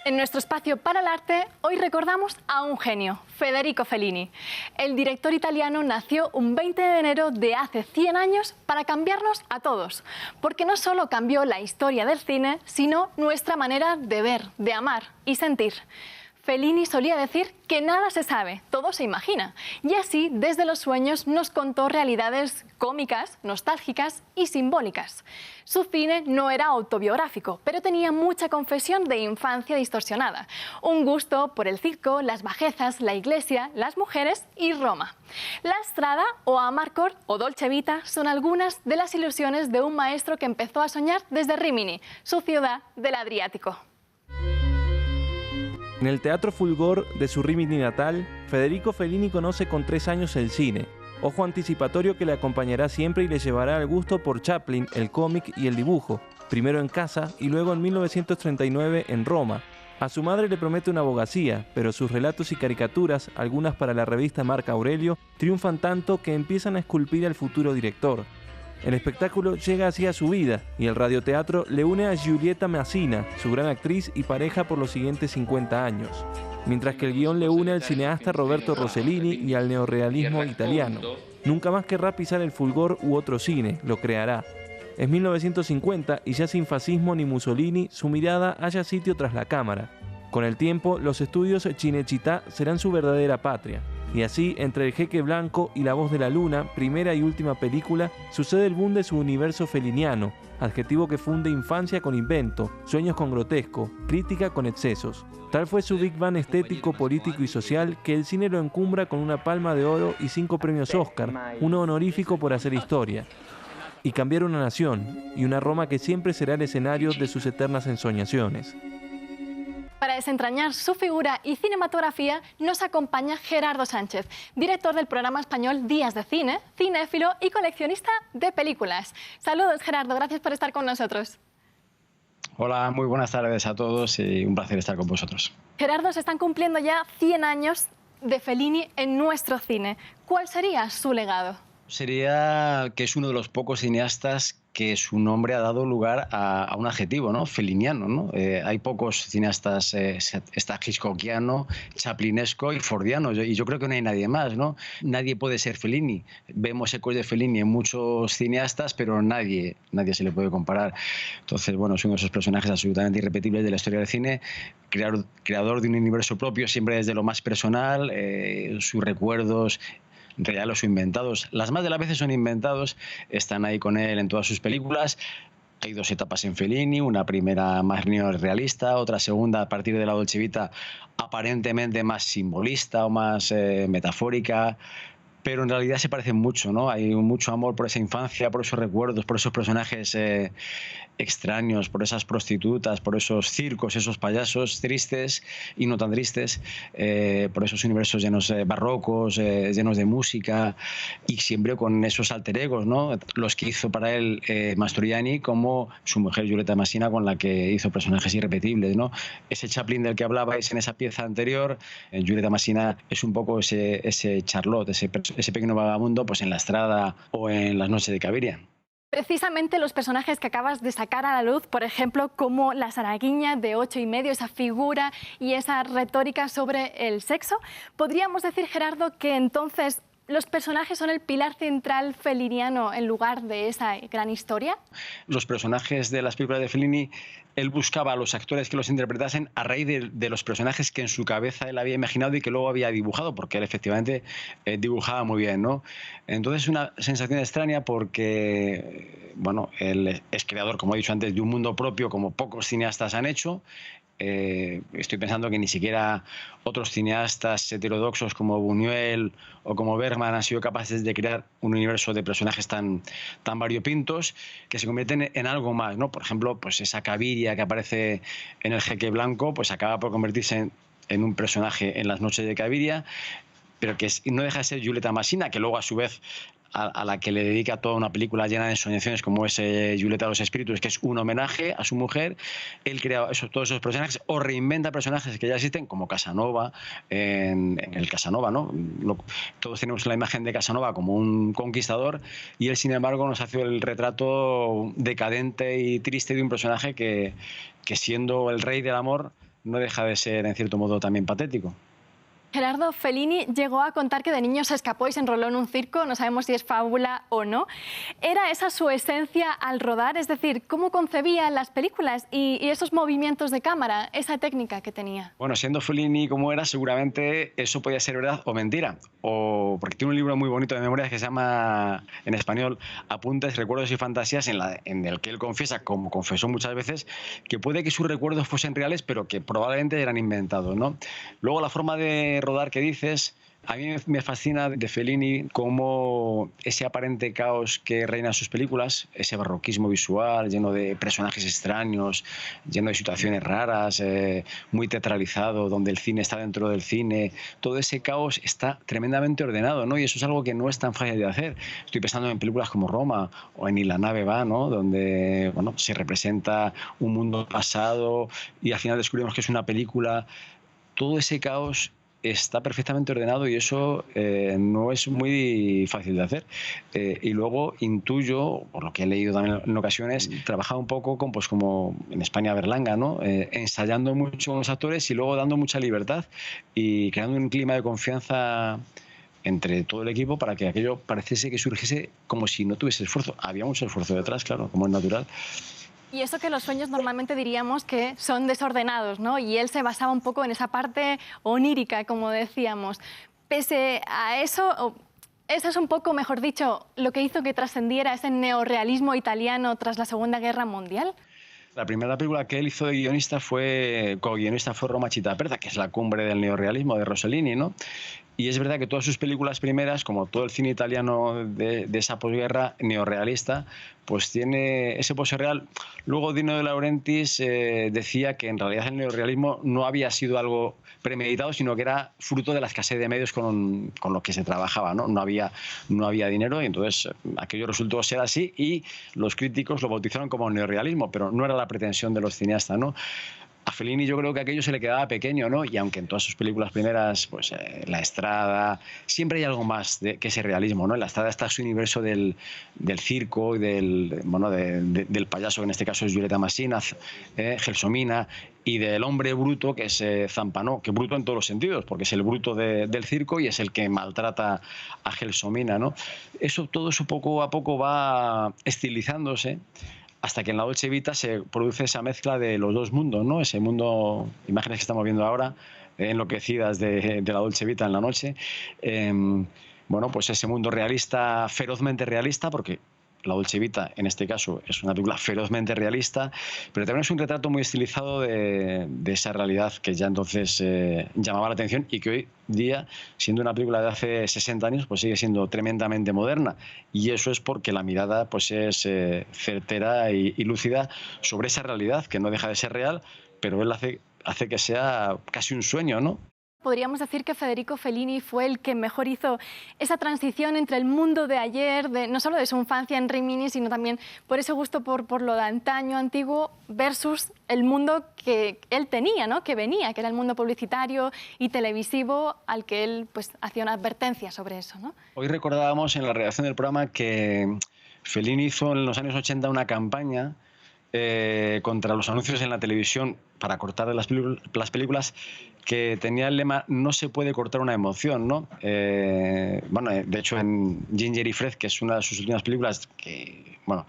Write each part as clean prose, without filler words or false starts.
En nuestro espacio para el arte, hoy recordamos a un genio, Federico Fellini. El director italiano nació un 20 de enero de hace 100 años para cambiarnos a todos, porque no solo cambió la historia del cine, sino nuestra manera de ver, de amar y sentir. Fellini solía decir que nada se sabe, todo se imagina. Y así, desde los sueños, nos contó realidades cómicas, nostálgicas y simbólicas. Su cine no era autobiográfico, pero tenía mucha confesión de infancia distorsionada. Un gusto por el circo, las bajezas, la iglesia, las mujeres y Roma. La Strada o Amarcord o Dolce Vita son algunas de las ilusiones de un maestro que empezó a soñar desde Rímini, su ciudad del Adriático. En el Teatro Fulgor de su Rímini natal, Federico Fellini conoce con 3 años el cine, ojo anticipatorio que le acompañará siempre y le llevará al gusto por Chaplin, el cómic y el dibujo, primero en casa y luego en 1939 en Roma. A su madre le promete una abogacía, pero sus relatos y caricaturas, algunas para la revista Marco Aurelio, triunfan tanto que empiezan a esculpir al futuro director. El espectáculo llega así a su vida y el radioteatro le une a Giulietta Masina, su gran actriz y pareja por los siguientes 50 años, mientras que el guión le une al cineasta Roberto Rossellini y al neorrealismo italiano. Nunca más querrá pisar el Fulgor u otro cine, lo creará. Es 1950 y ya sin fascismo ni Mussolini, su mirada halla sitio tras la cámara. Con el tiempo, los estudios Cinecittà serán su verdadera patria. Y así, entre El Jeque Blanco y La Voz de la Luna, primera y última película, sucede el boom de su universo feliniano, adjetivo que funde infancia con invento, sueños con grotesco, crítica con excesos. Tal fue su Big Bang estético, político y social que el cine lo encumbra con una Palma de Oro y 5 premios Oscar, uno honorífico por hacer historia. Y cambiar una nación, y una Roma que siempre será el escenario de sus eternas ensoñaciones. Para desentrañar su figura y cinematografía nos acompaña Gerardo Sánchez, director del programa español Días de Cine, cinéfilo y coleccionista de películas. Saludos, Gerardo, gracias por estar con nosotros. Hola, muy buenas tardes a todos y un placer estar con vosotros. Gerardo, se están cumpliendo ya 100 años de Fellini en nuestro cine. ¿Cuál sería su legado? Sería que es uno de los pocos cineastas que su nombre ha dado lugar a un adjetivo, ¿no? Feliniano, ¿no? Hay pocos cineastas, está Hitchcockiano, chaplinesco y fordiano, y yo creo que no hay nadie más, ¿no? Nadie puede ser Fellini. Vemos ecos de Fellini en muchos cineastas, pero nadie se le puede comparar. Entonces, bueno, es uno de esos personajes absolutamente irrepetibles de la historia del cine, creador de un universo propio, siempre desde lo más personal, sus recuerdos reales o inventados. Las más de las veces son inventados, están ahí con él en todas sus películas. Hay 2 etapas en Fellini, una primera más neorrealista, otra segunda a partir de la Dolce Vita aparentemente más simbolista o más metafórica, pero en realidad se parecen mucho, ¿no? Hay mucho amor por esa infancia, por esos recuerdos, por esos personajes extraños, por esas prostitutas, por esos circos, esos payasos tristes y no tan tristes, por esos universos llenos barrocos, llenos de música y siempre con esos alter egos, ¿no? Los que hizo para él Mastroianni, como su mujer Giulietta Masina, con la que hizo personajes irrepetibles, ¿no? Ese Chaplin del que hablabais en esa pieza anterior, Giulietta Masina es un poco ese Charlotte, ese pequeño vagabundo, pues en La Strada o en Las Noches de Caviria. Precisamente los personajes que acabas de sacar a la luz, por ejemplo, como la Saraguiña de 8 y medio, esa figura y esa retórica sobre el sexo, ¿podríamos decir, Gerardo, que entonces los personajes son el pilar central feliniano en lugar de esa gran historia? Los personajes de las películas de Fellini, él buscaba a los actores que los interpretasen a raíz de los personajes que en su cabeza él había imaginado y que luego había dibujado, porque él efectivamente dibujaba muy bien, ¿no? Entonces es una sensación extraña porque, bueno, él es creador, como he dicho antes, de un mundo propio como pocos cineastas han hecho. Estoy pensando que ni siquiera otros cineastas heterodoxos como Buñuel o como Bergman han sido capaces de crear un universo de personajes tan variopintos que se convierten en algo más, ¿no? Por ejemplo, pues esa Caviria que aparece en El Jeque Blanco, pues acaba por convertirse en un personaje en Las Noches de Caviria, pero que no deja de ser Giulietta Masina, que luego a su vez a la que le dedica toda una película llena de ensoñaciones como es Giulietta los Espíritus, que es un homenaje a su mujer. Él crea todos esos personajes o reinventa personajes que ya existen, como Casanova, en el Casanova, ¿no? Todos tenemos la imagen de Casanova como un conquistador y él, sin embargo, nos hace el retrato decadente y triste de un personaje que siendo el rey del amor, no deja de ser, en cierto modo, también patético. Gerardo, Fellini llegó a contar que de niño se escapó y se enroló en un circo, no sabemos si es fábula o no. ¿Era esa su esencia al rodar? Es decir, ¿cómo concebía las películas y esos movimientos de cámara, esa técnica que tenía? Bueno, siendo Fellini como era, seguramente eso podía ser verdad o mentira. O porque tiene un libro muy bonito de memorias que se llama, en español, Apuntes, Recuerdos y Fantasías, en el que él confiesa, como confesó muchas veces, que puede que sus recuerdos fuesen reales, pero que probablemente eran inventados, ¿no? Luego, la forma de rodar que dices, a mí me fascina de Fellini cómo ese aparente caos que reina en sus películas, ese barroquismo visual, lleno de personajes extraños, lleno de situaciones raras, muy teatralizado, donde el cine está dentro del cine, todo ese caos está tremendamente ordenado, ¿no? Y eso es algo que no es tan fácil de hacer. Estoy pensando en películas como Roma o en Y la nave va, ¿no? Donde, bueno, se representa un mundo pasado y al final descubrimos que es una película. Todo ese caos está perfectamente ordenado y eso no es muy fácil de hacer. Y luego intuyo, por lo que he leído también en ocasiones, trabajaba un poco con, pues como en España Berlanga, ¿no? Ensayando mucho con los actores y luego dando mucha libertad y creando un clima de confianza entre todo el equipo para que aquello pareciese que surgiese como si no tuviese esfuerzo. Había mucho esfuerzo detrás, claro, como es natural. Y eso que los sueños normalmente diríamos que son desordenados, ¿no? Y él se basaba un poco en esa parte onírica, como decíamos. Pese a eso, eso es un poco, mejor dicho, lo que hizo que trascendiera ese neorrealismo italiano tras la Segunda Guerra Mundial. La primera película que él hizo de guionista co-guionista fue Roma Città Aperta, que es la cumbre del neorrealismo de Rossellini, ¿no? Y es verdad que todas sus películas primeras, como todo el cine italiano de esa posguerra neorrealista, pues tiene ese posreal. Luego Dino De Laurentiis decía que en realidad el neorrealismo no había sido algo premeditado, sino que era fruto de la escasez de medios con lo que se trabajaba, ¿no? No había dinero y entonces aquello resultó ser así y los críticos lo bautizaron como neorrealismo, pero no era la pretensión de los cineastas, ¿no? A Fellini yo creo que aquello se le quedaba pequeño, ¿no? Y aunque en todas sus películas primeras, pues La Estrada, siempre hay algo más que ese realismo, ¿no? En La Estrada está su universo del circo y del payaso, que en este caso es Giulietta Massina, Gelsomina, y del hombre bruto, que es Zampano, que es bruto en todos los sentidos, porque es el bruto del circo y es el que maltrata a Gelsomina, ¿no? Todo eso poco a poco va estilizándose, hasta que en la Dolce Vita se produce esa mezcla de los dos mundos, ¿no? Ese mundo, imágenes que estamos viendo ahora, enloquecidas de la Dolce Vita en la noche. Bueno, pues ese mundo realista, ferozmente realista, porque la Dolce Vita, en este caso, es una película ferozmente realista, pero también es un retrato muy estilizado de esa realidad que ya entonces llamaba la atención y que hoy día, siendo una película de hace 60 años, pues sigue siendo tremendamente moderna. Y eso es porque la mirada pues es certera y lúcida sobre esa realidad, que no deja de ser real, pero él hace que sea casi un sueño, ¿no? Podríamos decir que Federico Fellini fue el que mejor hizo esa transición entre el mundo de ayer, no solo de su infancia en Rimini, sino también por ese gusto por lo de antaño, antiguo, versus el mundo que él tenía, ¿no? Que venía, que era el mundo publicitario y televisivo, al que él pues, hacía una advertencia sobre eso, ¿no? Hoy recordábamos en la redacción del programa que Fellini hizo en los años 80 una campaña contra los anuncios en la televisión para cortar las películas, que tenía el lema "no se puede cortar una emoción", ¿no? Bueno, de hecho en Ginger y Fred, que es una de sus últimas películas, que bueno,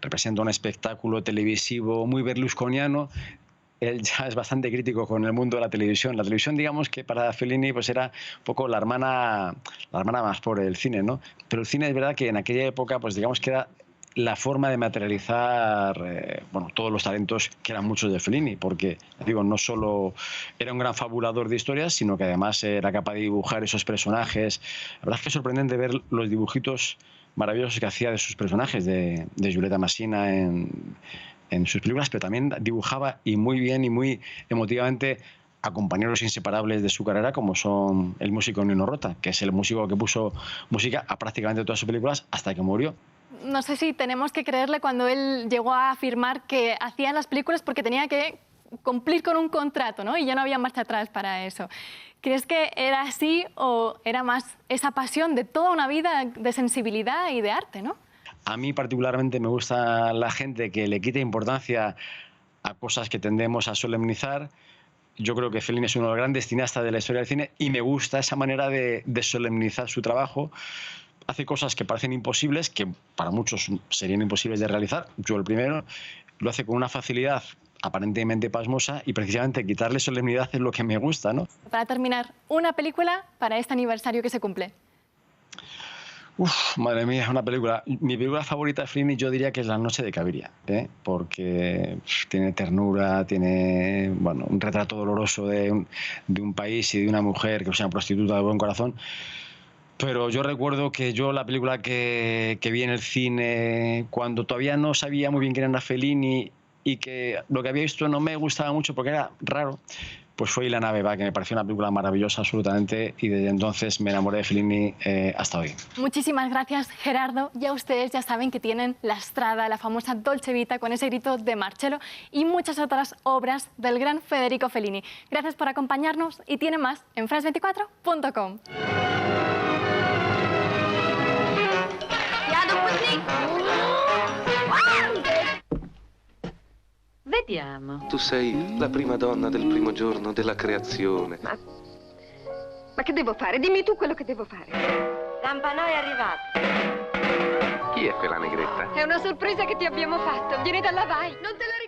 representa un espectáculo televisivo muy berlusconiano, él ya es bastante crítico con el mundo de la televisión. La televisión, digamos que para Fellini pues era un poco la hermana más pobre del cine, ¿no? Pero el cine es verdad que en aquella época pues digamos que era la forma de materializar todos los talentos que eran muchos de Fellini, porque digo, no solo era un gran fabulador de historias, sino que además era capaz de dibujar esos personajes. La verdad es que es sorprendente ver los dibujitos maravillosos que hacía de sus personajes, de Giulietta Massina en sus películas, pero también dibujaba y muy bien y muy emotivamente a compañeros inseparables de su carrera, como son el músico Nino Rota, que es el músico que puso música a prácticamente todas sus películas hasta que murió. No sé si tenemos que creerle cuando él llegó a afirmar que hacía las películas porque tenía que cumplir con un contrato, ¿no? Y ya no había marcha atrás para eso. ¿Crees que era así o era más esa pasión de toda una vida de sensibilidad y de arte, ¿no? A mí particularmente me gusta la gente que le quita importancia a cosas que tendemos a solemnizar, Yo creo que Fellini es uno de los grandes cineastas de la historia del cine y me gusta esa manera de solemnizar su trabajo. Hace cosas que parecen imposibles, que para muchos serían imposibles de realizar. Yo el primero. Lo hace con una facilidad aparentemente pasmosa y precisamente quitarle solemnidad es lo que me gusta, ¿no? Para terminar, una película para este aniversario que se cumple. Uf, madre mía, una película. Mi película favorita de Fellini yo diría que es La noche de Cabiria, ¿eh? Porque tiene ternura, tiene un retrato doloroso de un país y de una mujer que es una prostituta de buen corazón. Pero yo recuerdo que la película que vi en el cine cuando todavía no sabía muy bien quién era Fellini y que lo que había visto no me gustaba mucho porque era raro, pues fue La nave va, que me pareció una película maravillosa absolutamente y desde entonces me enamoré de Fellini hasta hoy. Muchísimas gracias, Gerardo. Ya ustedes ya saben que tienen La Strada, la famosa Dolce Vita con ese grito de Marcello y muchas otras obras del gran Federico Fellini. Gracias por acompañarnos y tienen más en france24.com. Vediamo. Tu sei la prima donna del primo giorno della creazione. Ma che devo fare? Dimmi tu quello che devo fare. Campanò è arrivato. Chi è quella negretta? È una sorpresa che ti abbiamo fatto. Vieni dalla Vai. Non te la